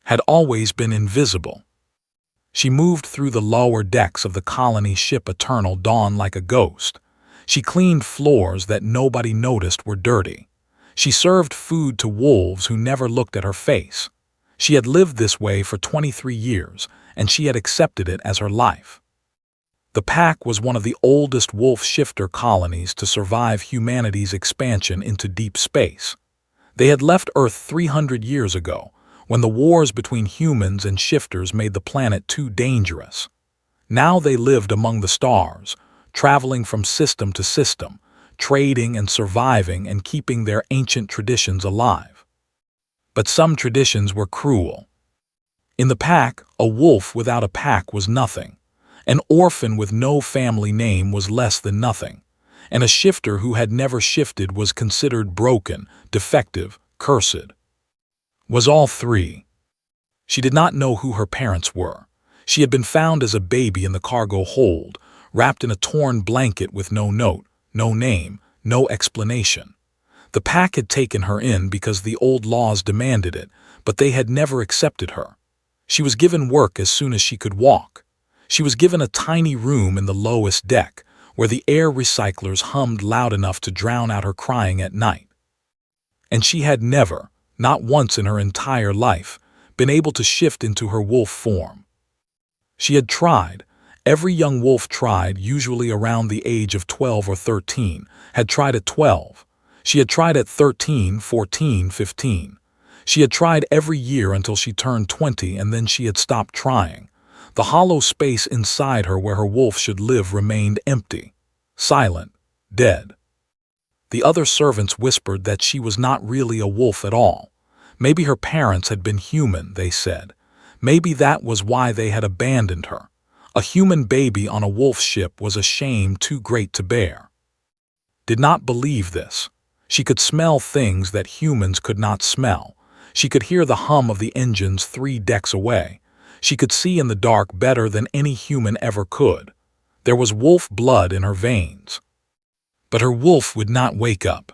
had always been invisible. She moved through the lower decks of the colony ship Eternal Dawn like a ghost. She cleaned floors that nobody noticed were dirty. She served food to wolves who never looked at her face. She had lived this way for 23 years, and she had accepted it as her life. The Pack was one of the oldest wolf shifter colonies to survive humanity's expansion into deep space. They had left Earth 300 years ago, when the wars between humans and shifters made the planet too dangerous. Now they lived among the stars, traveling from system to system, trading and surviving and keeping their ancient traditions alive. But some traditions were cruel. In the Pack, a wolf without a pack was nothing. An orphan with no family name was less than nothing. And a shifter who had never shifted was considered broken, defective, cursed. Was all three. She did not know who her parents were. She had been found as a baby in the cargo hold, wrapped in a torn blanket with no note, no name, no explanation. The Pack had taken her in because the old laws demanded it, but they had never accepted her. She was given work as soon as she could walk. She was given a tiny room in the lowest deck, where the air recyclers hummed loud enough to drown out her crying at night. And she had never, not once in her entire life, been able to shift into her wolf form. She had tried. Every young wolf tried, usually around the age of 12 or 13, had tried at 12. She had tried at 13, 14, 15. She had tried every year until she turned 20, and then she had stopped trying. The hollow space inside her where her wolf should live remained empty, silent, dead. The other servants whispered that she was not really a wolf at all. Maybe her parents had been human, they said. Maybe that was why they had abandoned her. A human baby on a wolf ship was a shame too great to bear. Did not believe this. She could smell things that humans could not smell. She could hear the hum of the engines 3 decks away. She could see in the dark better than any human ever could. There was wolf blood in her veins. But her wolf would not wake up.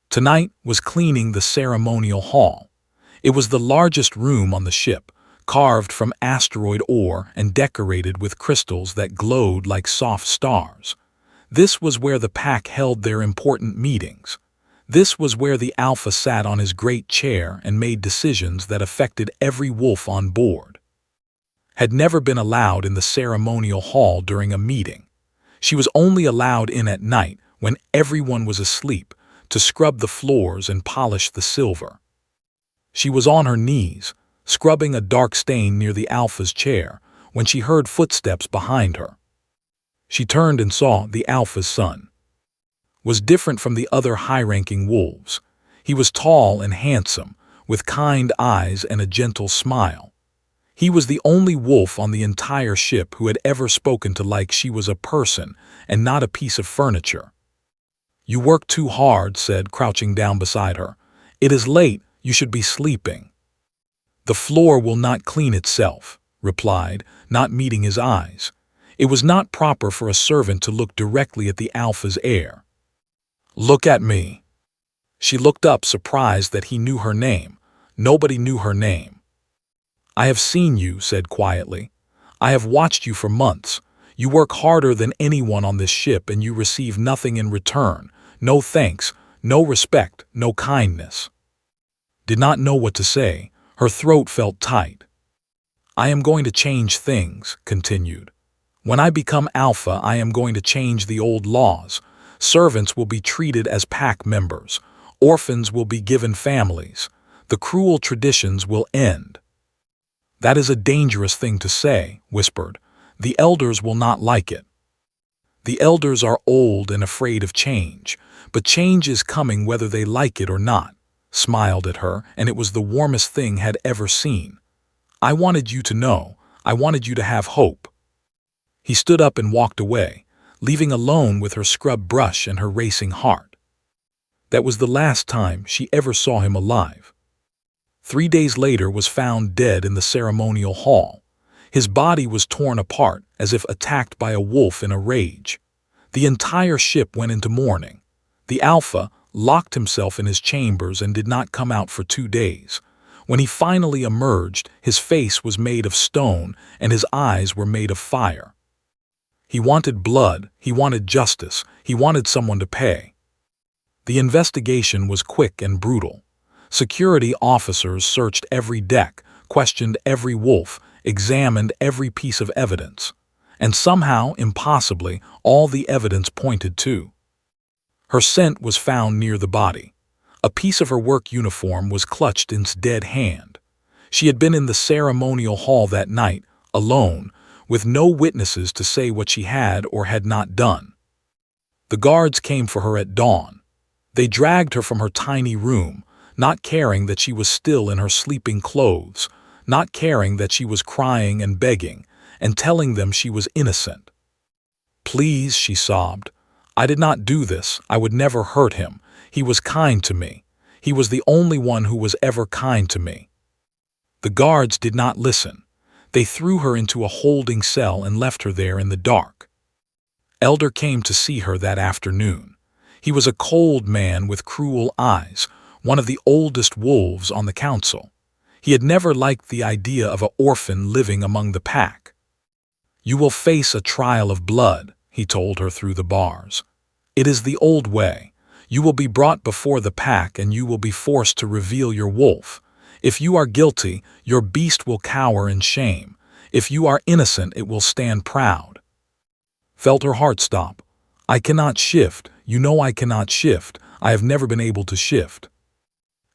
Tonight was cleaning the ceremonial hall. It was the largest room on the ship, carved from asteroid ore and decorated with crystals that glowed like soft stars. This was where the Pack held their important meetings. This was where the Alpha sat on his great chair and made decisions that affected every wolf on board. Had never been allowed in the ceremonial hall during a meeting. She was only allowed in at night when everyone was asleep to scrub the floors and polish the silver. She was on her knees, scrubbing a dark stain near the Alpha's chair, when she heard footsteps behind her. She turned and saw the Alpha's son. Was different from the other high-ranking wolves. He was tall and handsome, with kind eyes and a gentle smile. He was the only wolf on the entire ship who had ever spoken to like she was a person and not a piece of furniture. "You work too hard," said, crouching down beside her. "It is late, you should be sleeping." "The floor will not clean itself," replied, not meeting his eyes. It was not proper for a servant to look directly at the Alpha's heir. "Look at me." She looked up, surprised that he knew her name. Nobody knew her name. "I have seen you," said quietly. "I have watched you for months. You work harder than anyone on this ship and you receive nothing in return. No thanks, no respect, no kindness." Did not know what to say. Her throat felt tight. "I am going to change things," continued. "When I become Alpha, I am going to change the old laws. Servants will be treated as Pack members. Orphans will be given families. The cruel traditions will end." "That is a dangerous thing to say," whispered. "The elders will not like it." "The elders are old and afraid of change, but change is coming whether they like it or not," smiled at her, and it was the warmest thing had ever seen. "I wanted you to know. I wanted you to have hope." He stood up and walked away, leaving alone with her scrub brush and her racing heart. That was the last time she ever saw him alive. 3 days later was found dead in the ceremonial hall. His body was torn apart as if attacked by a wolf in a rage. The entire ship went into mourning. The Alpha locked himself in his chambers and did not come out for 2 days. When he finally emerged, his face was made of stone and his eyes were made of fire. He wanted blood, he wanted justice, he wanted someone to pay. The investigation was quick and brutal. Security officers searched every deck, questioned every wolf, examined every piece of evidence. And somehow, impossibly, all the evidence pointed to her scent was found near the body. A piece of her work uniform was clutched in its dead hand. She had been in the ceremonial hall that night, alone, with no witnesses to say what she had or had not done. The guards came for her at dawn. They dragged her from her tiny room, not caring that she was still in her sleeping clothes, not caring that she was crying and begging, and telling them she was innocent. "Please," she sobbed. "I did not do this. I would never hurt him. He was kind to me. He was the only one who was ever kind to me." The guards did not listen. They threw her into a holding cell and left her there in the dark. Elder came to see her that afternoon. He was a cold man with cruel eyes, one of the oldest wolves on the council. He had never liked the idea of an orphan living among the pack. "You will face a trial of blood," he told her through the bars. "It is the old way. You will be brought before the pack and you will be forced to reveal your wolf. If you are guilty, your beast will cower in shame. If you are innocent, it will stand proud." Felt her heart stop. "I cannot shift. You know I cannot shift. I have never been able to shift."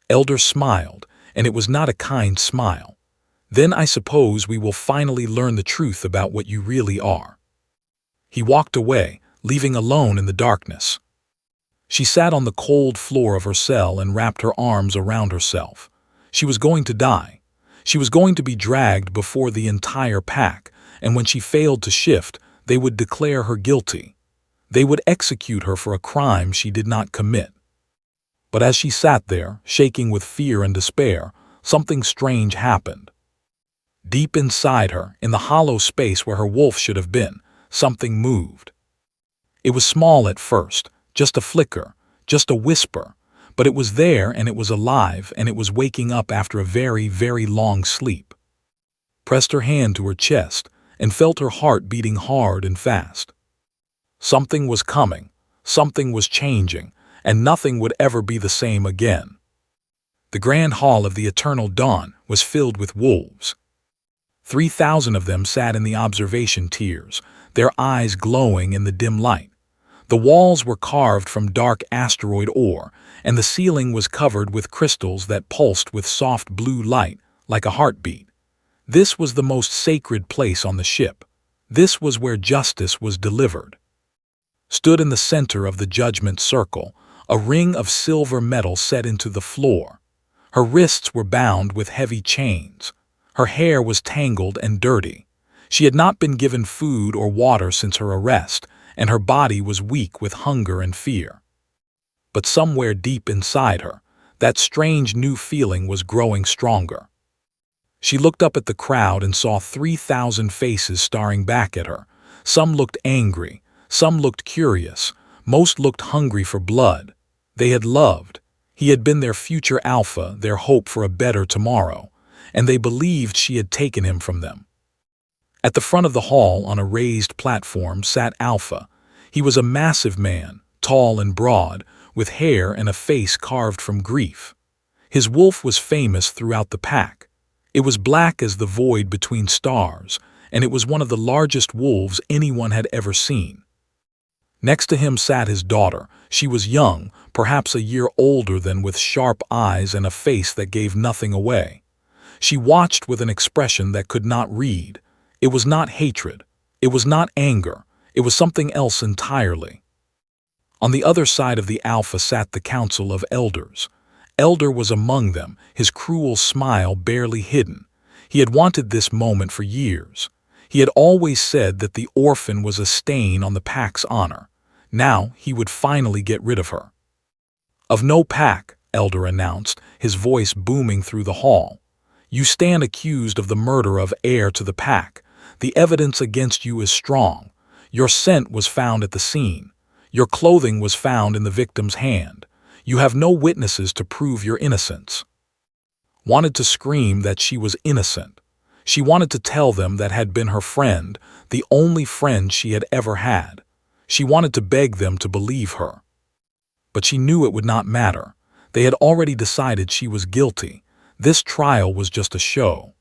Elder smiled, and it was not a kind smile. "Then I suppose we will finally learn the truth about what you really are." He walked away, leaving alone in the darkness. She sat on the cold floor of her cell and wrapped her arms around herself. She was going to die. She was going to be dragged before the entire pack, and when she failed to shift, they would declare her guilty. They would execute her for a crime she did not commit. But as she sat there, shaking with fear and despair, something strange happened. Deep inside her, in the hollow space where her wolf should have been, something moved. It was small at first, just a flicker, just a whisper, but it was there and it was alive and it was waking up after a very, very long sleep. Pressed her hand to her chest and felt her heart beating hard and fast. Something was coming, something was changing, and nothing would ever be the same again. The grand hall of the eternal dawn was filled with wolves. 3,000 of them sat in the observation tiers, their eyes glowing in the dim light. The walls were carved from dark asteroid ore, and the ceiling was covered with crystals that pulsed with soft blue light, like a heartbeat. This was the most sacred place on the ship. This was where justice was delivered. Stood in the center of the judgment circle, a ring of silver metal set into the floor. Her wrists were bound with heavy chains. Her hair was tangled and dirty. She had not been given food or water since her arrest, and her body was weak with hunger and fear. But somewhere deep inside her, that strange new feeling was growing stronger. She looked up at the crowd and saw 3,000 faces staring back at her. Some looked angry, some looked curious, most looked hungry for blood. They had loved. He had been their future alpha, their hope for a better tomorrow, and they believed she had taken him from them. At the front of the hall, on a raised platform, sat Alpha. He was a massive man, tall and broad, with hair and a face carved from grief. His wolf was famous throughout the pack. It was black as the void between stars, and it was one of the largest wolves anyone had ever seen. Next to him sat his daughter. She was young, perhaps a year older than, with sharp eyes and a face that gave nothing away. She watched with an expression that could not read. It was not hatred. It was not anger. It was something else entirely. On the other side of the Alpha sat the Council of Elders. Elder was among them, his cruel smile barely hidden. He had wanted this moment for years. He had always said that the orphan was a stain on the pack's honor. Now he would finally get rid of her. "Of no pack," Elder announced, his voice booming through the hall. "You stand accused of the murder of heir to the pack. The evidence against you is strong. Your scent was found at the scene. Your clothing was found in the victim's hand. You have no witnesses to prove your innocence." wanted to scream that she was innocent. She wanted to tell them that had been her friend, the only friend she had ever had. She wanted to beg them to believe her. But she knew it would not matter. They had already decided she was guilty. This trial was just a show.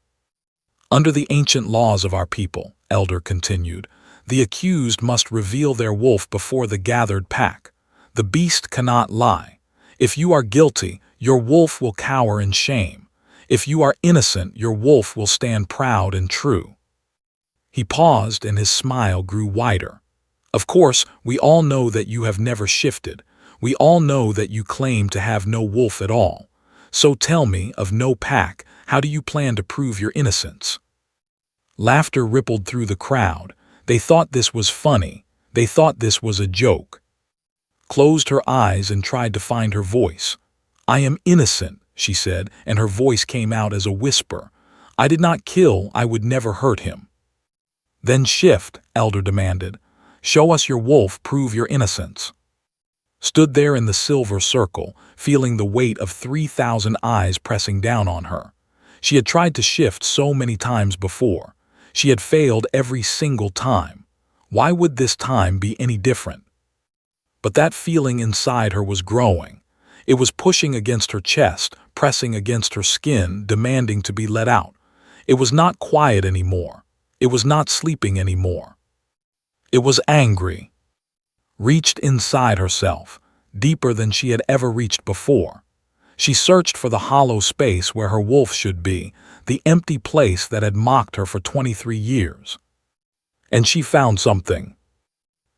Under the ancient laws of our people, Elder continued, the accused must reveal their wolf before the gathered pack. The beast cannot lie. If you are guilty, your wolf will cower in shame. If you are innocent, your wolf will stand proud and true. He paused and his smile grew wider. Of course, we all know that you have never shifted. We all know that you claim to have no wolf at all. So tell me, of no pack, how do you plan to prove your innocence? Laughter rippled through the crowd. They thought this was funny. They thought this was a joke. Closed her eyes and tried to find her voice. I am innocent, she said, and her voice came out as a whisper. I did not kill, I would never hurt him. Then shift, Elder demanded. Show us your wolf, prove your innocence. Stood there in the silver circle, feeling the weight of 3,000 eyes pressing down on her. She had tried to shift so many times before. She had failed every single time. Why would this time be any different? But that feeling inside her was growing. It was pushing against her chest, pressing against her skin, demanding to be let out. It was not quiet anymore. It was not sleeping anymore. It was angry. Reached inside herself, deeper than she had ever reached before. She searched for the hollow space where her wolf should be, the empty place that had mocked her for 23 years. And she found something.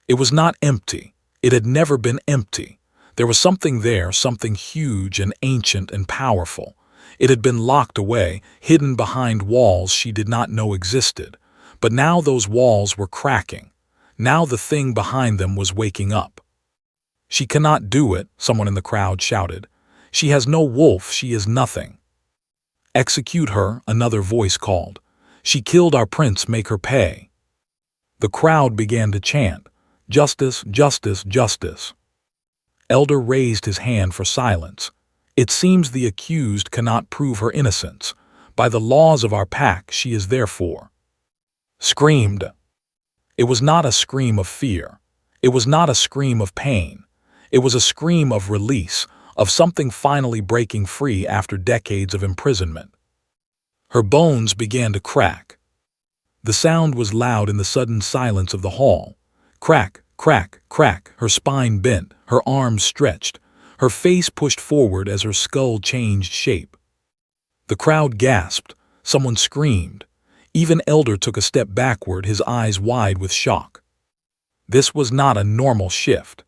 It was not empty. It had never been empty. There was something there, something huge and ancient and powerful. It had been locked away, hidden behind walls she did not know existed. But now those walls were cracking. Now the thing behind them was waking up. She cannot do it, someone in the crowd shouted. She has no wolf, she is nothing. Execute her, another voice called. She killed our prince, make her pay. The crowd began to chant, Justice, justice, justice. Elder raised his hand for silence. It seems the accused cannot prove her innocence. By the laws of our pack, she is therefore. Screamed. It was not a scream of fear. It was not a scream of pain. It was a scream of release, of something finally breaking free after decades of imprisonment. Her bones began to crack. The sound was loud in the sudden silence of the hall. Crack, crack, crack, her spine bent, her arms stretched, her face pushed forward as her skull changed shape. The crowd gasped. Someone screamed. Even Elder took a step backward, his eyes wide with shock. This was not a normal shift.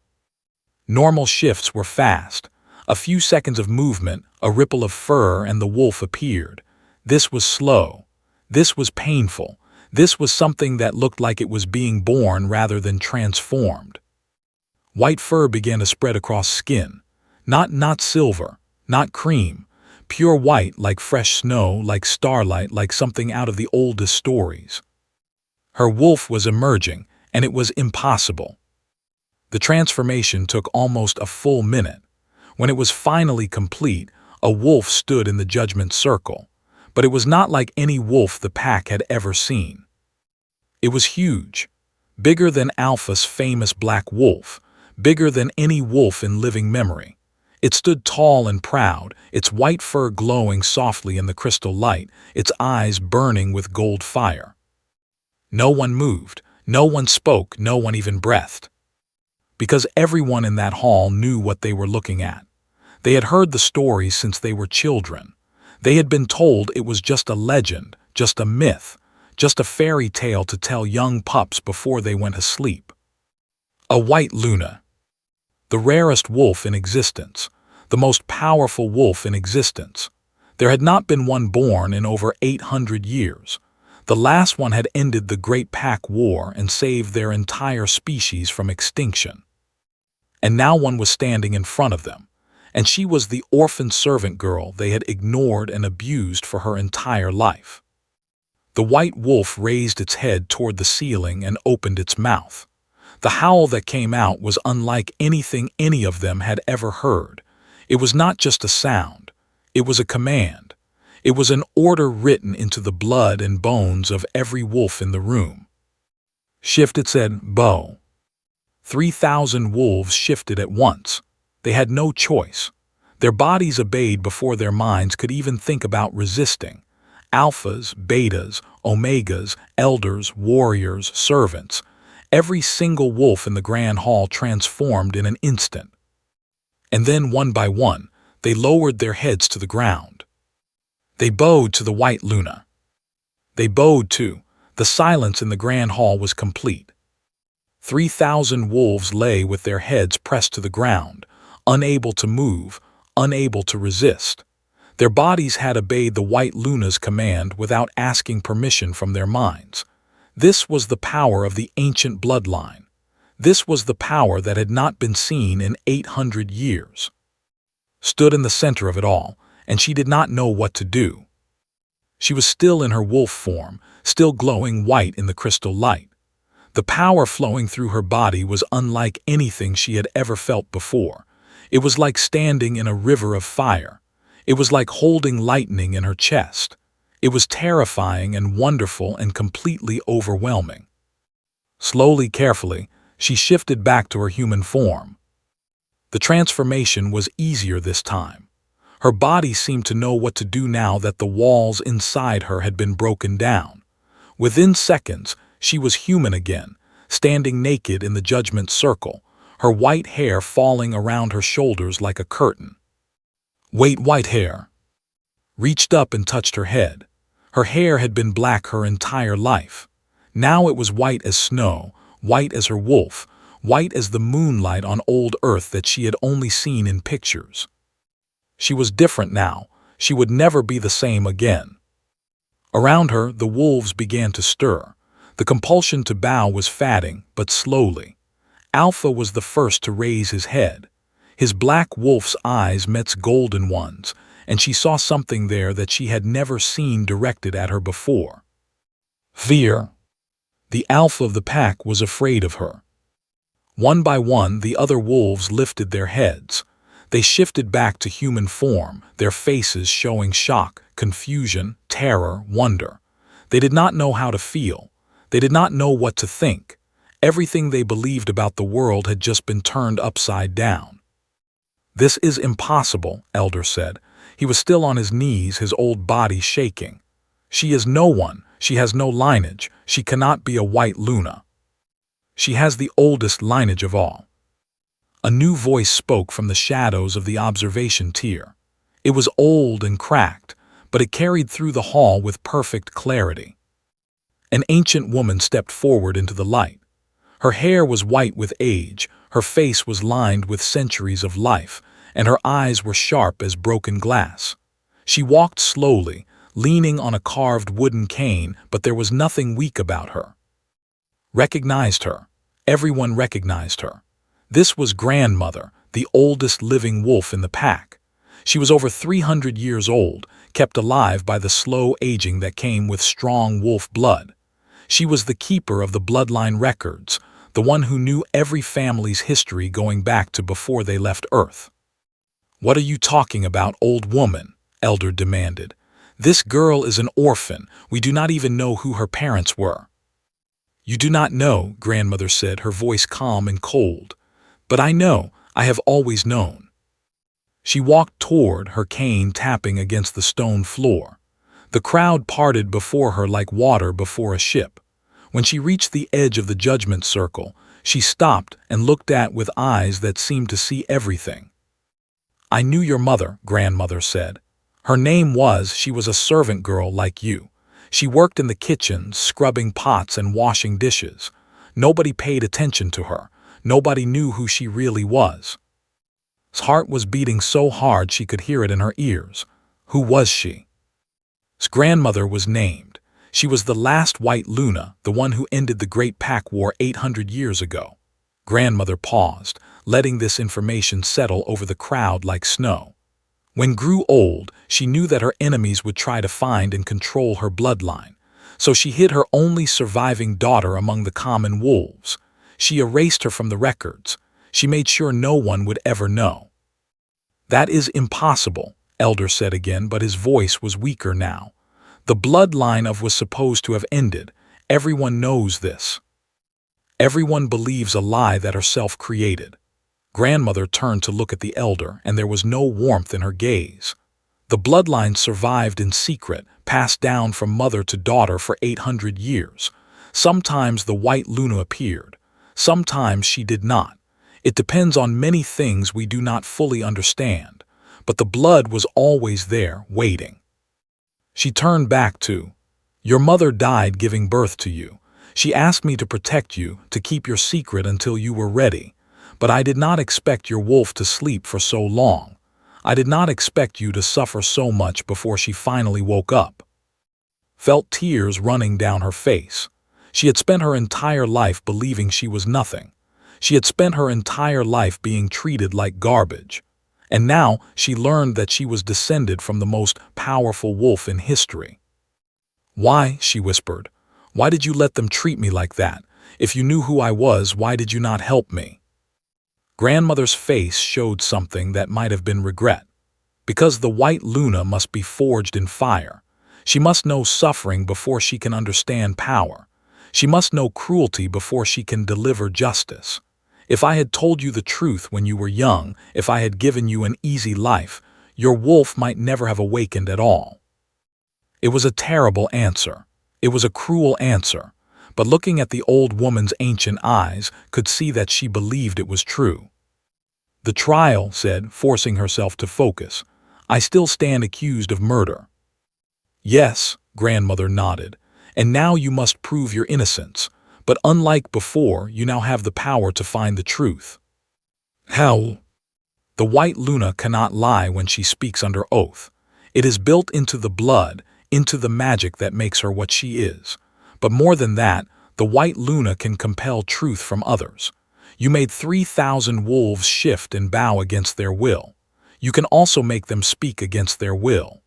Normal shifts were fast. A few seconds of movement, a ripple of fur, and the wolf appeared. This was slow. This was painful. This was something that looked like it was being born rather than transformed. White fur began to spread across skin. Not silver, not cream. Pure white, like fresh snow, like starlight, like something out of the oldest stories. Her wolf was emerging, and it was impossible. The transformation took almost a full minute. When it was finally complete, a wolf stood in the judgment circle. But it was not like any wolf the pack had ever seen. It was huge, bigger than Alpha's famous black wolf, bigger than any wolf in living memory. It stood tall and proud, its white fur glowing softly in the crystal light, its eyes burning with gold fire. No one moved, no one spoke, no one even breathed. Because everyone in that hall knew what they were looking at. They had heard the stories since they were children. They had been told it was just a legend, just a myth, just a fairy tale to tell young pups before they went to sleep. A white Luna. The rarest wolf in existence. The most powerful wolf in existence. There had not been one born in over 800 years. The last one had ended the Great Pack War and saved their entire species from extinction. And now one was standing in front of them, and she was the orphan servant girl they had ignored and abused for her entire life. The white wolf raised its head toward the ceiling and opened its mouth. The howl that came out was unlike anything any of them had ever heard. It was not just a sound. It was a command. It was an order written into the blood and bones of every wolf in the room. Shift, it said, bow. 3,000 wolves shifted at once. They had no choice. Their bodies obeyed before their minds could even think about resisting. Alphas, betas, omegas, elders, warriors, servants. Every single wolf in the Grand Hall transformed in an instant. And then, one by one, they lowered their heads to the ground. They bowed to the white Luna. They bowed too. The silence in the Grand Hall was complete. 3,000 wolves lay with their heads pressed to the ground, unable to move, unable to resist. Their bodies had obeyed the white Luna's command without asking permission from their minds. This was the power of the ancient bloodline. This was the power that had not been seen in 800 years. Stood in the center of it all, and she did not know what to do. She was still in her wolf form, still glowing white in the crystal light. The power flowing through her body was unlike anything she had ever felt before. It was like standing in a river of fire. It was like holding lightning in her chest. It was terrifying and wonderful and completely overwhelming. Slowly, carefully, she shifted back to her human form. The transformation was easier this time. Her body seemed to know what to do now that the walls inside her had been broken down. Within seconds, she was human again, standing naked in the judgment circle, her white hair falling around her shoulders like a curtain. White hair. Reached up and touched her head. Her hair had been black her entire life. Now it was white as snow, white as her wolf, white as the moonlight on old Earth that she had only seen in pictures. She was different now. She would never be the same again. Around her, the wolves began to stir. The compulsion to bow was fading, but slowly. Alpha was the first to raise his head. His black wolf's eyes met golden ones, and she saw something there that she had never seen directed at her before. Fear. The alpha of the pack was afraid of her. One by one, the other wolves lifted their heads. They shifted back to human form, their faces showing shock, confusion, terror, wonder. They did not know how to feel. They did not know what to think. Everything they believed about the world had just been turned upside down. "This is impossible," Elder said. He was still on his knees, his old body shaking. "She is no one. She has no lineage. She cannot be a white Luna. She has the oldest lineage of all." A new voice spoke from the shadows of the observation tier. It was old and cracked, but it carried through the hall with perfect clarity. An ancient woman stepped forward into the light. Her hair was white with age, her face was lined with centuries of life, and her eyes were sharp as broken glass. She walked slowly, leaning on a carved wooden cane, but there was nothing weak about her. Recognized her. Everyone recognized her. This was Grandmother, the oldest living wolf in the pack. She was over 300 years old, kept alive by the slow aging that came with strong wolf blood. She was the keeper of the bloodline records, the one who knew every family's history going back to before they left Earth. "What are you talking about, old woman?" Elder demanded. "This girl is an orphan. We do not even know who her parents were." "You do not know," Grandmother said, her voice calm and cold. "But I know. I have always known." She walked toward, her cane tapping against the stone floor. The crowd parted before her like water before a ship. When she reached the edge of the judgment circle, she stopped and looked with eyes that seemed to see everything. "I knew your mother," Grandmother said. She was a servant girl like you. She worked in the kitchen, scrubbing pots and washing dishes. Nobody paid attention to her. Nobody knew who she really was. His heart was beating so hard she could hear it in her ears. Who was she? His grandmother was named. She was the last white Luna, the one who ended the Great Pack War 800 years ago. Grandmother paused, letting this information settle over the crowd like snow. When grew old, she knew that her enemies would try to find and control her bloodline, so she hid her only surviving daughter among the common wolves. She erased her from the records. She made sure no one would ever know. "That is impossible," Elder said again, but his voice was weaker now. The bloodline of was supposed to have ended. Everyone knows this. Everyone believes a lie that herself created. Grandmother turned to look at the elder, and there was no warmth in her gaze. The bloodline survived in secret, passed down from mother to daughter for 800 years. Sometimes the white Luna appeared. Sometimes she did not. It depends on many things we do not fully understand. But the blood was always there, waiting. She turned back to, "Your mother died giving birth to you. She asked me to protect you, to keep your secret until you were ready. But I did not expect your wolf to sleep for so long. I did not expect you to suffer so much before she finally woke up." Felt tears running down her face. She had spent her entire life believing she was nothing. She had spent her entire life being treated like garbage. And now she learned that she was descended from the most powerful wolf in history. "Why?" she whispered. "Why did you let them treat me like that? If you knew who I was, why did you not help me?" Grandmother's face showed something that might have been regret. Because the white Luna must be forged in fire. She must know suffering before she can understand power. She must know cruelty before she can deliver justice. If I had told you the truth when you were young, if I had given you an easy life, your wolf might never have awakened at all. It was a terrible answer. It was a cruel answer. But looking at the old woman's ancient eyes, could see that she believed it was true. "The trial," said, forcing herself to focus. "I still stand accused of murder." "Yes," grandmother nodded. "And now you must prove your innocence. But unlike before, you now have the power to find the truth." "How?" "The white Luna cannot lie when she speaks under oath. It is built into the blood, into the magic that makes her what she is. But more than that, the white Luna can compel truth from others. You made 3,000 wolves shift and bow against their will. You can also make them speak against their will."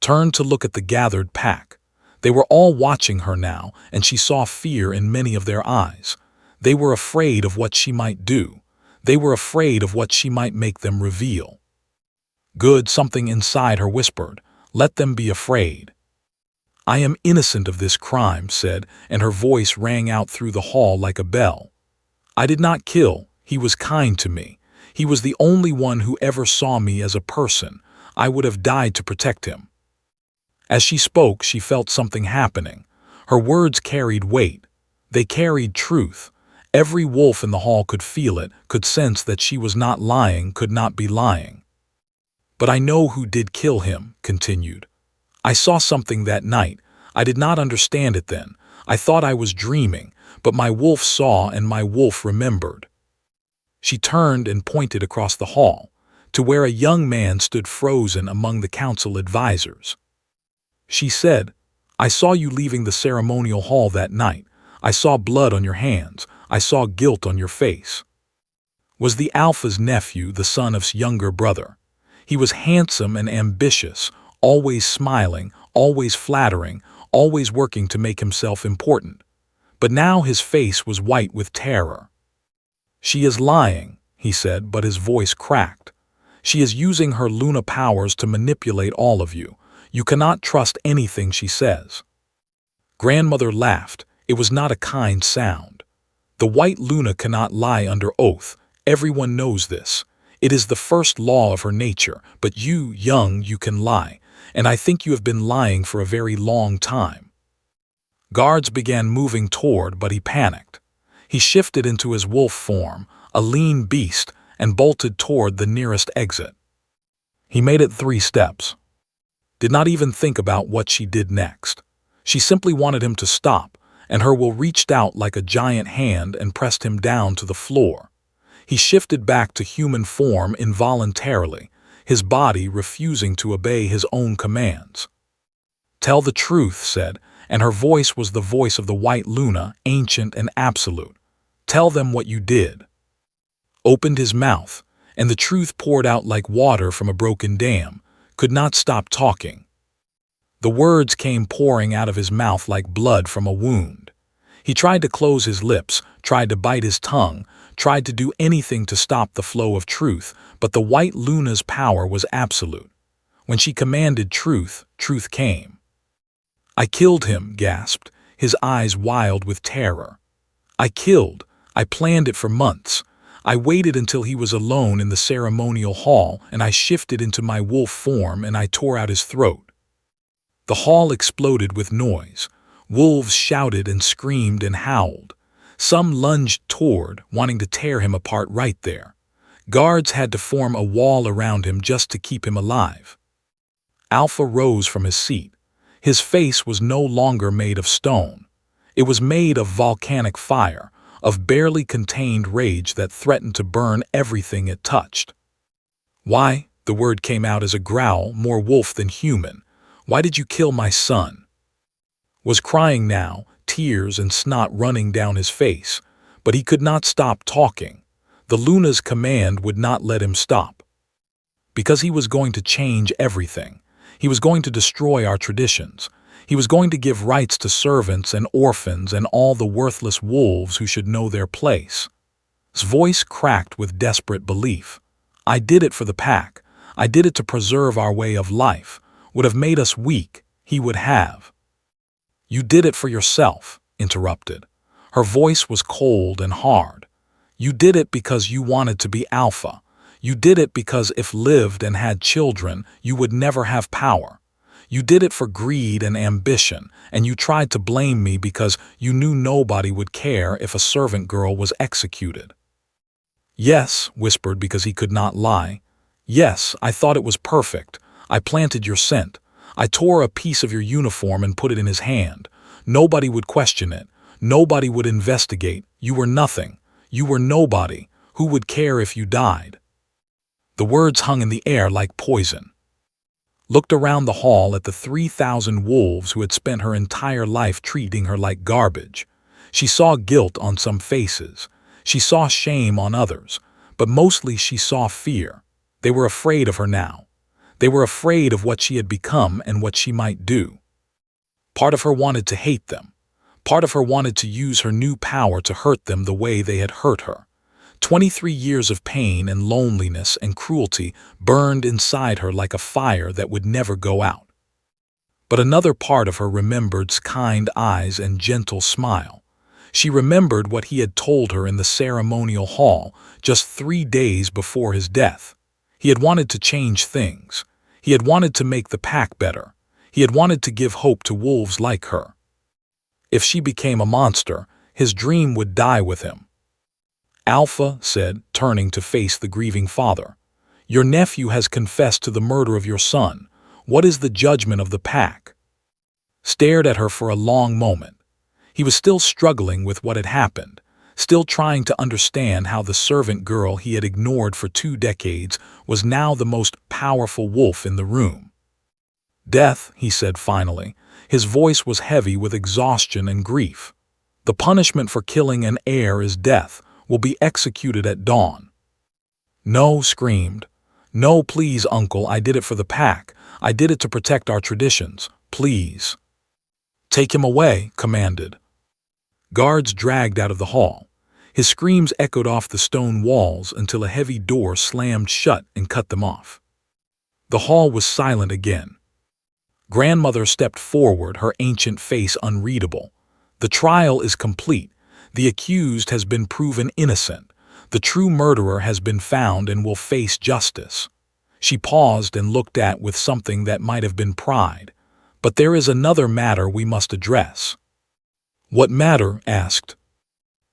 Turned to look at the gathered pack. They were all watching her now, and she saw fear in many of their eyes. They were afraid of what she might do. They were afraid of what she might make them reveal. "Good," something inside her whispered. "Let them be afraid." "I am innocent of this crime," said, and her voice rang out through the hall like a bell. "I did not kill. He was kind to me. He was the only one who ever saw me as a person. I would have died to protect him." As she spoke, she felt something happening. Her words carried weight. They carried truth. Every wolf in the hall could feel it, could sense that she was not lying, could not be lying. "But I know who did kill him," continued. "I saw something that night. I did not understand it then. I thought I was dreaming, but my wolf saw and my wolf remembered." She turned and pointed across the hall, to where a young man stood frozen among the council advisors. She said, "I saw you leaving the ceremonial hall that night. I saw blood on your hands. I saw guilt on your face." Was the Alpha's nephew, the son of his younger brother. He was handsome and ambitious, always smiling, always flattering, always working to make himself important. But now his face was white with terror. "She is lying," he said, but his voice cracked. "She is using her Luna powers to manipulate all of you. You cannot trust anything she says." Grandmother laughed. It was not a kind sound. "The white Luna cannot lie under oath. Everyone knows this. It is the first law of her nature, but you, young, you can lie, and I think you have been lying for a very long time." Guards began moving toward, but he panicked. He shifted into his wolf form, a lean beast, and bolted toward the nearest exit. He made it 3 steps. Did not even think about what she did next. She simply wanted him to stop, and her will reached out like a giant hand and pressed him down to the floor. He shifted back to human form involuntarily, his body refusing to obey his own commands. "Tell the truth," said, and her voice was the voice of the white Luna, ancient and absolute. "Tell them what you did." Opened his mouth, and the truth poured out like water from a broken dam, could not stop talking. The words came pouring out of his mouth like blood from a wound. He tried to close his lips, tried to bite his tongue, tried to do anything to stop the flow of truth, but the white Luna's power was absolute. When she commanded truth, truth came. "I killed him," gasped, his eyes wild with terror. "I killed. I planned it for months. I waited until he was alone in the ceremonial hall, and I shifted into my wolf form and I tore out his throat." The hall exploded with noise. Wolves shouted and screamed and howled. Some lunged toward, wanting to tear him apart right there. Guards had to form a wall around him just to keep him alive. Alpha rose from his seat. His face was no longer made of stone. It was made of volcanic fire, of barely contained rage that threatened to burn everything it touched. "Why?" The word came out as a growl, more wolf than human. "Why did you kill my son?" Was crying now, tears and snot running down his face, but he could not stop talking. The Luna's command would not let him stop. Because he was going to change everything. He was going to destroy our traditions. He was going to give rights to servants and orphans and all the worthless wolves who should know their place. His voice cracked with desperate belief. "I did it for the pack. I did it to preserve our way of life. Would have made us weak. He would have." "You did it for yourself," interrupted. Her voice was cold and hard. "You did it because you wanted to be alpha. You did it because if lived and had children, you would never have power. You did it for greed and ambition, and you tried to blame me because you knew nobody would care if a servant girl was executed." "Yes," whispered because he could not lie. "Yes, I thought it was perfect. I planted your scent. I tore a piece of your uniform and put it in his hand. Nobody would question it. Nobody would investigate. You were nothing. You were nobody. Who would care if you died?" The words hung in the air like poison. Looked around the hall at the 3,000 wolves who had spent her entire life treating her like garbage. She saw guilt on some faces. She saw shame on others. But mostly she saw fear. They were afraid of her now. They were afraid of what she had become and what she might do. Part of her wanted to hate them. Part of her wanted to use her new power to hurt them the way they had hurt her. 23 years of pain and loneliness and cruelty burned inside her like a fire that would never go out. But another part of her remembered kind eyes and gentle smile. She remembered what he had told her in the ceremonial hall just 3 days before his death. He had wanted to change things. He had wanted to make the pack better. He had wanted to give hope to wolves like her. If she became a monster, his dream would die with him. "Alpha," said, turning to face the grieving father, "your nephew has confessed to the murder of your son. What is the judgment of the pack?" Stared at her for a long moment. He was still struggling with what had happened, still trying to understand how the servant girl he had ignored for 2 decades was now the most powerful wolf in the room. "Death," he said finally. His voice was heavy with exhaustion and grief. "The punishment for killing an heir is death. Will be executed at dawn." "No," screamed. "No, please, uncle, I did it for the pack. I did it to protect our traditions. Please." "Take him away," commanded. Guards dragged out of the hall. His screams echoed off the stone walls until a heavy door slammed shut and cut them off. The hall was silent again. Grandmother stepped forward, her ancient face unreadable. "The trial is complete. The accused has been proven innocent. The true murderer has been found and will face justice." She paused and looked at with something that might have been pride. "But there is another matter we must address." "What matter?" asked.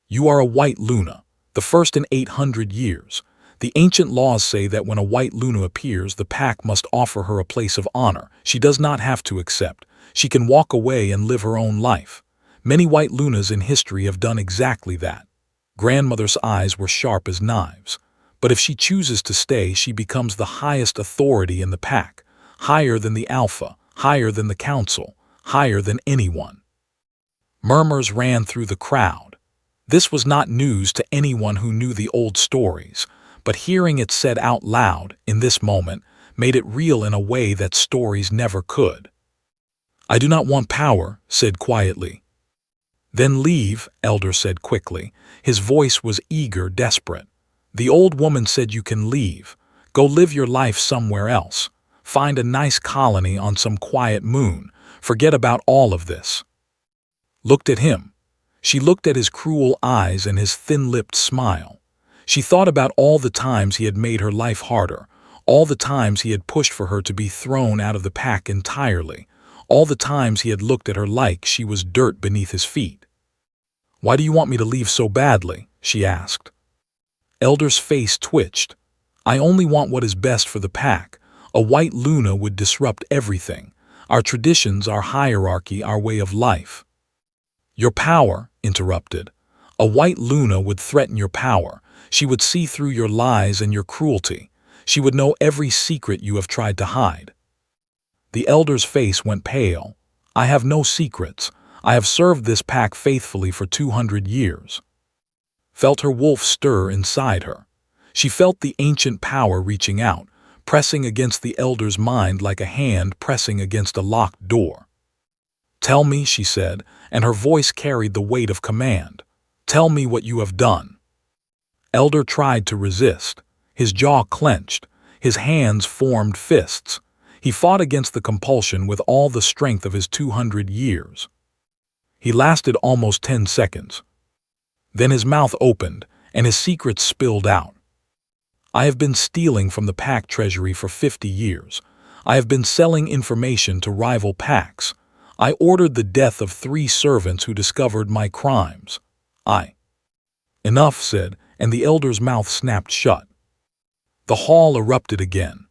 "You are a white Luna, the first in 800 years. The ancient laws say that when a white Luna appears, the pack must offer her a place of honor. She does not have to accept. She can walk away and live her own life. Many white Lunas in history have done exactly that." Grandmother's eyes were sharp as knives. "But if she chooses to stay, she becomes the highest authority in the pack, higher than the Alpha, higher than the Council, higher than anyone." Murmurs ran through the crowd. This was not news to anyone who knew the old stories, but hearing it said out loud in this moment made it real in a way that stories never could. "I do not want power," said quietly. "Then leave," Elder said quickly. His voice was eager, desperate. "The old woman said you can leave. Go live your life somewhere else. Find a nice colony on some quiet moon. Forget about all of this. Looked at him. She looked at his cruel eyes and his thin-lipped smile. She thought about all the times he had made her life harder, all the times he had pushed for her to be thrown out of the pack entirely, all the times he had looked at her like she was dirt beneath his feet. "Why do you want me to leave so badly?" she asked. Elder's face twitched. "I only want what is best for the pack. A white Luna would disrupt everything. Our traditions, our hierarchy, our way of life." "Your power," interrupted. "A white Luna would threaten your power. She would see through your lies and your cruelty. She would know every secret you have tried to hide." The elder's face went pale. "I have no secrets. I have served this pack faithfully for 200 years. Felt her wolf stir inside her. She felt the ancient power reaching out, pressing against the elder's mind like a hand pressing against a locked door. "Tell me," she said, and her voice carried the weight of command. "Tell me what you have done." Elder tried to resist. His jaw clenched. His hands formed fists. He fought against the compulsion with all the strength of his 200 years. He lasted almost 10 seconds. Then his mouth opened, and his secrets spilled out. "I have been stealing from the pack treasury for 50 years. I have been selling information to rival packs. I ordered the death of 3 servants who discovered my crimes. Enough," said, and the elder's mouth snapped shut. The hall erupted again.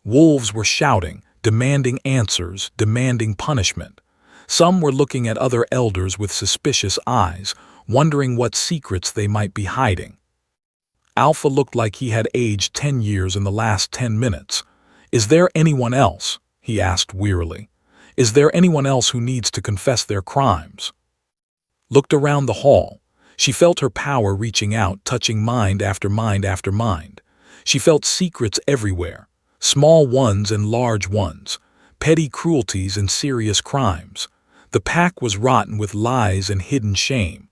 Wolves were shouting, demanding answers, demanding punishment. Some were looking at other elders with suspicious eyes, wondering what secrets they might be hiding. Alpha looked like he had aged 10 years in the last 10 minutes. "Is there anyone else?" he asked wearily. "Is there anyone else who needs to confess their crimes?" Looked around the hall. She felt her power reaching out, touching mind after mind after mind. She felt secrets everywhere, small ones and large ones, petty cruelties and serious crimes. The pack was rotten with lies and hidden shame.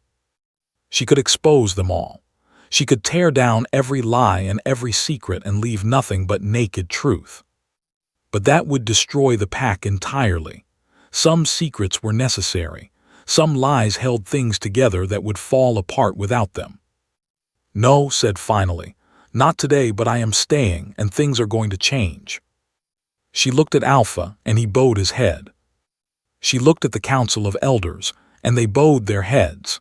She could expose them all. She could tear down every lie and every secret and leave nothing but naked truth. But that would destroy the pack entirely. Some secrets were necessary. Some lies held things together that would fall apart without them. "No," said finally. "Not today, but I am staying, and things are going to change." She looked at Alpha, and he bowed his head. She looked at the Council of Elders, and they bowed their heads.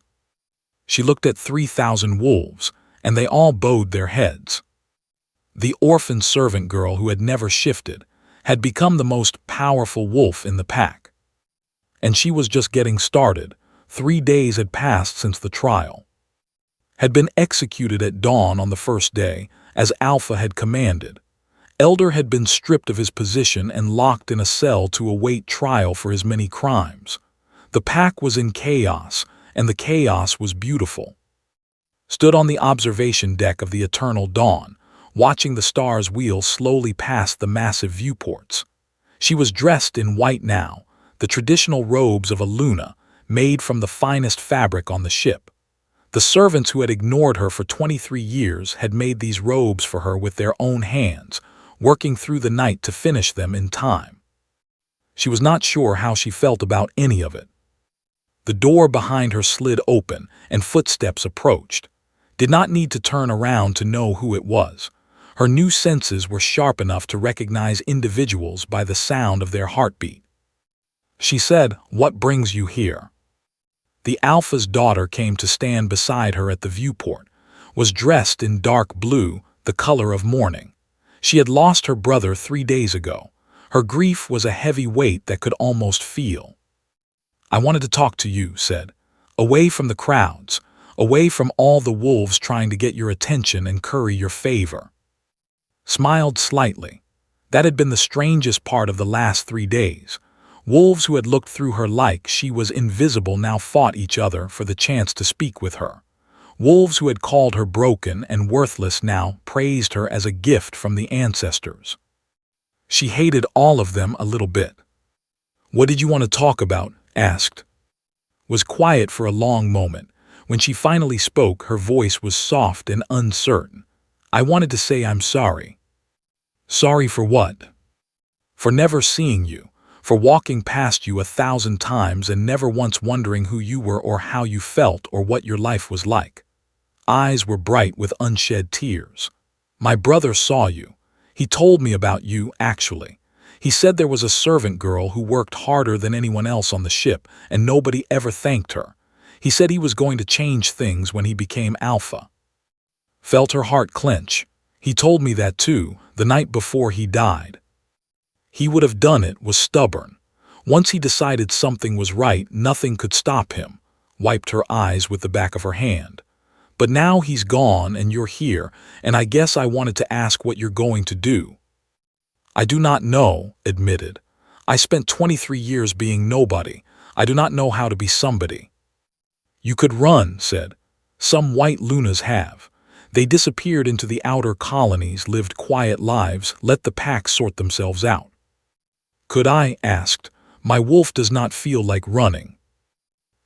She looked at 3,000 wolves, and they all bowed their heads. The orphan servant girl who had never shifted had become the most powerful wolf in the pack. And she was just getting started. 3 days had passed since the trial. Had been executed at dawn on the first day, as Alpha had commanded. Elder had been stripped of his position and locked in a cell to await trial for his many crimes. The pack was in chaos, and the chaos was beautiful. Stood on the observation deck of the Eternal Dawn, watching the stars wheel slowly past the massive viewports. She was dressed in white now, the traditional robes of a Luna, made from the finest fabric on the ship. The servants who had ignored her for 23 years had made these robes for her with their own hands, working through the night to finish them in time. She was not sure how she felt about any of it. The door behind her slid open, and footsteps approached. Did not need to turn around to know who it was. Her new senses were sharp enough to recognize individuals by the sound of their heartbeat. She said, "What brings you here?" The Alpha's daughter came to stand beside her at the viewport, was dressed in dark blue, the color of mourning. She had lost her brother 3 days ago. Her grief was a heavy weight that could almost feel. "I wanted to talk to you," said. "Away from the crowds, away from all the wolves trying to get your attention and curry your favor." Smiled slightly. That had been the strangest part of the last 3 days. Wolves who had looked through her like she was invisible now fought each other for the chance to speak with her. Wolves who had called her broken and worthless now praised her as a gift from the ancestors. She hated all of them a little bit. "What did you want to talk about?" asked. Was quiet for a long moment. When she finally spoke, her voice was soft and uncertain. "I wanted to say I'm sorry." "Sorry for what?" for never seeing you, for walking past you 1,000 times and never once wondering who you were or how you felt or what your life was like. Eyes were bright with unshed tears. My brother saw you. He told me about you, actually. He said there was a servant girl who worked harder than anyone else on the ship, and nobody ever thanked her. He said he was going to change things when he became Alpha. Felt her heart clench. He told me that too, the night before he died. He would have done it, was stubborn. Once he decided something was right, nothing could stop him. Wiped her eyes with the back of her hand. But now he's gone and you're here, and I guess I wanted to ask what you're going to do. I do not know, admitted. I spent 23 years being nobody. I do not know how to be somebody. You could run, said. Some white Lunas have. They disappeared into the outer colonies, lived quiet lives, let the pack sort themselves out. Could I? Asked. My wolf does not feel like running.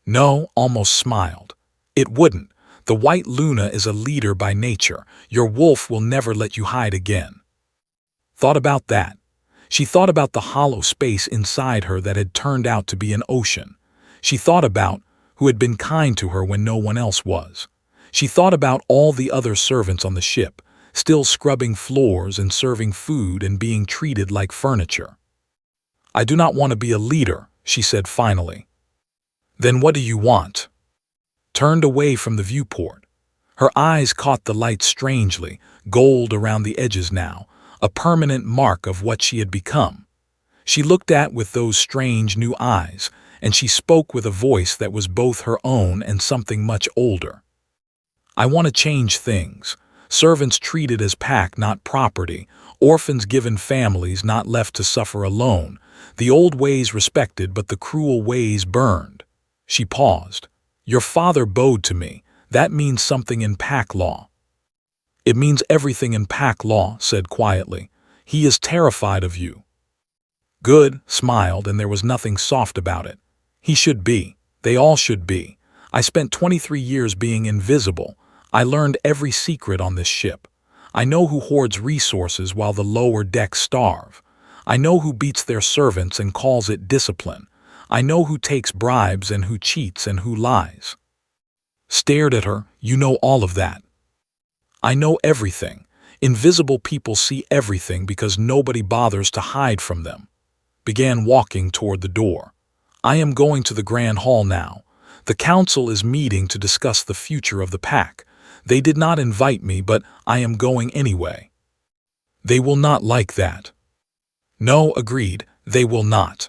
No, almost smiled. It wouldn't. The white Luna is a leader by nature. Your wolf will never let you hide again. Thought about that. She thought about the hollow space inside her that had turned out to be an ocean. She thought about who had been kind to her when no one else was. She thought about all the other servants on the ship, still scrubbing floors and serving food and being treated like furniture. I do not want to be a leader, she said finally. Then what do you want? Turned away from the viewport. Her eyes caught the light strangely, gold around the edges now, a permanent mark of what she had become. She looked at with those strange new eyes, and she spoke with a voice that was both her own and something much older. I want to change things. Servants treated as pack, not property. Orphans given families, not left to suffer alone. The old ways respected, but the cruel ways burned. She paused. Your father bowed to me. That means something in pack law. It means everything in pack law, said quietly. He is terrified of you. Good, smiled, and there was nothing soft about it. He should be. They all should be. I spent 23 years being invisible. I learned every secret on this ship. I know who hoards resources while the lower decks starve. I know who beats their servants and calls it discipline. I know who takes bribes and who cheats and who lies. Stared at her. You know all of that. I know everything. Invisible people see everything because nobody bothers to hide from them. Began walking toward the door. I am going to the Grand Hall now. The council is meeting to discuss the future of the pack. They did not invite me, but I am going anyway. They will not like that. No, agreed, they will not.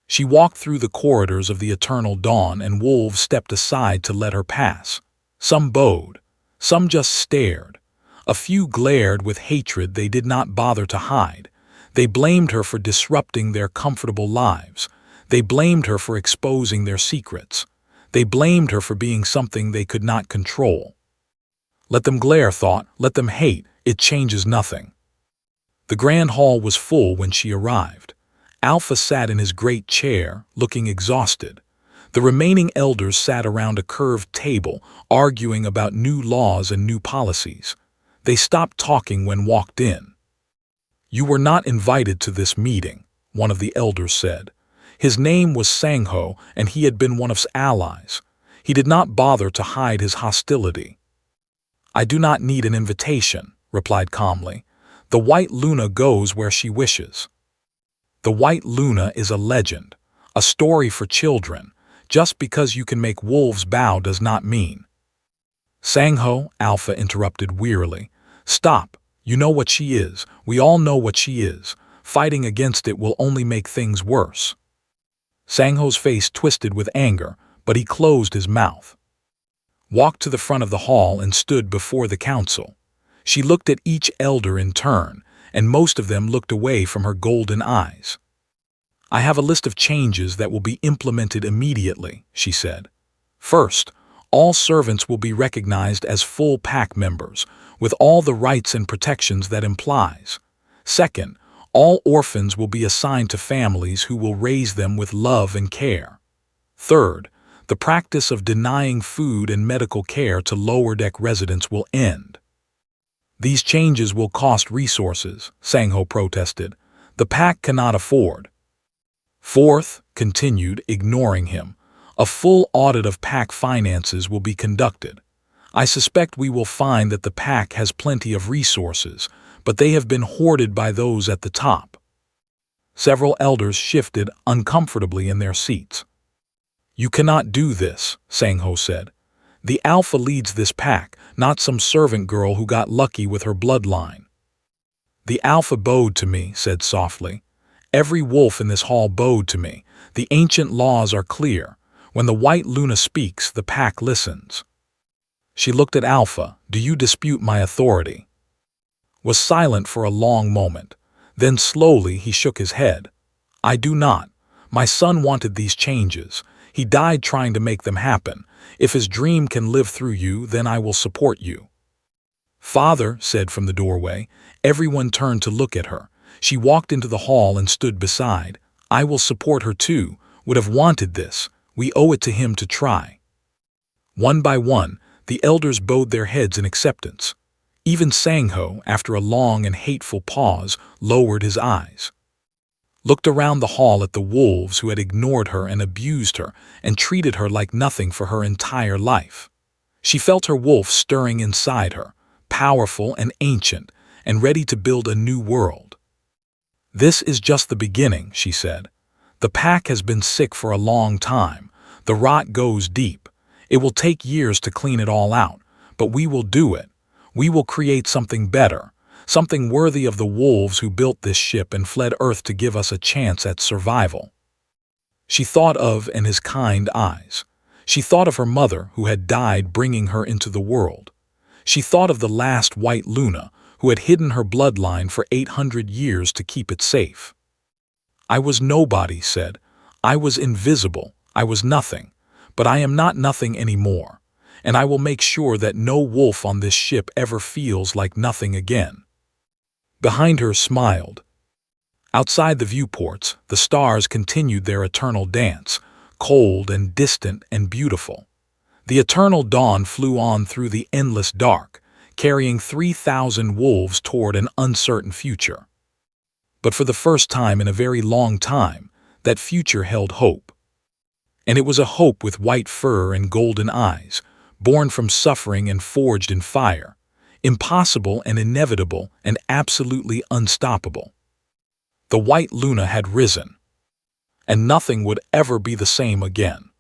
She walked through the corridors of the eternal dawn, and wolves stepped aside to let her pass. Some bowed. Some just stared. A few glared with hatred they did not bother to hide. They blamed her for disrupting their comfortable lives. They blamed her for exposing their secrets. They blamed her for being something they could not control. Let them glare, thought. Let them hate. It changes nothing. The Grand Hall was full when she arrived. Alpha sat in his great chair, looking exhausted. The remaining elders sat around a curved table, arguing about new laws and new policies. They stopped talking when walked in. You were not invited to this meeting, one of the elders said. His name was Sangho, and he had been one of his allies. He did not bother to hide his hostility. I do not need an invitation, replied calmly. The White Luna goes where she wishes. The White Luna is a legend, a story for children. Just because you can make wolves bow does not mean. Sangho, Alpha interrupted wearily. Stop. You know what she is. We all know what she is. Fighting against it will only make things worse. Sangho's face twisted with anger, but he closed his mouth. Walked to the front of the hall and stood before the council. She looked at each elder in turn, and most of them looked away from her golden eyes. I have a list of changes that will be implemented immediately, she said. First, all servants will be recognized as full pack members, with all the rights and protections that implies. Second, all orphans will be assigned to families who will raise them with love and care. Third, the practice of denying food and medical care to lower deck residents will end. These changes will cost resources, Sangho protested. The pack cannot afford. Fourth, continued, ignoring him, a full audit of pack finances will be conducted. I suspect we will find that the pack has plenty of resources, but they have been hoarded by those at the top. Several elders shifted uncomfortably in their seats. You cannot do this, Sangho said. The Alpha leads this pack, not some servant girl who got lucky with her bloodline. The Alpha bowed to me, said softly. Every wolf in this hall bowed to me. The ancient laws are clear. When the White Luna speaks, the pack listens. She looked at Alpha. Do you dispute my authority? Was silent for a long moment. Then slowly he shook his head. I do not. My son wanted these changes. He died trying to make them happen. If his dream can live through you, then I will support you. Father, said from the doorway. Everyone turned to look at her. She walked into the hall and stood beside. I will support her too. Would have wanted this. We owe it to him to try. One by one, the elders bowed their heads in acceptance. Even Sangho, after a long and hateful pause, lowered his eyes. Looked around the hall at the wolves who had ignored her and abused her and treated her like nothing for her entire life. She felt her wolf stirring inside her, powerful and ancient, and ready to build a new world. This is just the beginning, she said. The pack has been sick for a long time. The rot goes deep. It will take years to clean it all out, but we will do it. We will create something better, something worthy of the wolves who built this ship and fled Earth to give us a chance at survival. She thought of and his kind eyes. She thought of her mother who had died bringing her into the world. She thought of the last White Luna who had hidden her bloodline for 800 years to keep it safe. I was nobody, said. I was invisible. I was nothing. But I am not nothing anymore. And I will make sure that no wolf on this ship ever feels like nothing again. Behind her smiled. Outside the viewports, the stars continued their eternal dance, cold and distant and beautiful. The eternal dawn flew on through the endless dark, carrying 3,000 wolves toward an uncertain future. But for the first time in a very long time, that future held hope. And it was a hope with white fur and golden eyes, born from suffering and forged in fire, impossible and inevitable and absolutely unstoppable. The White Luna had risen, and nothing would ever be the same again.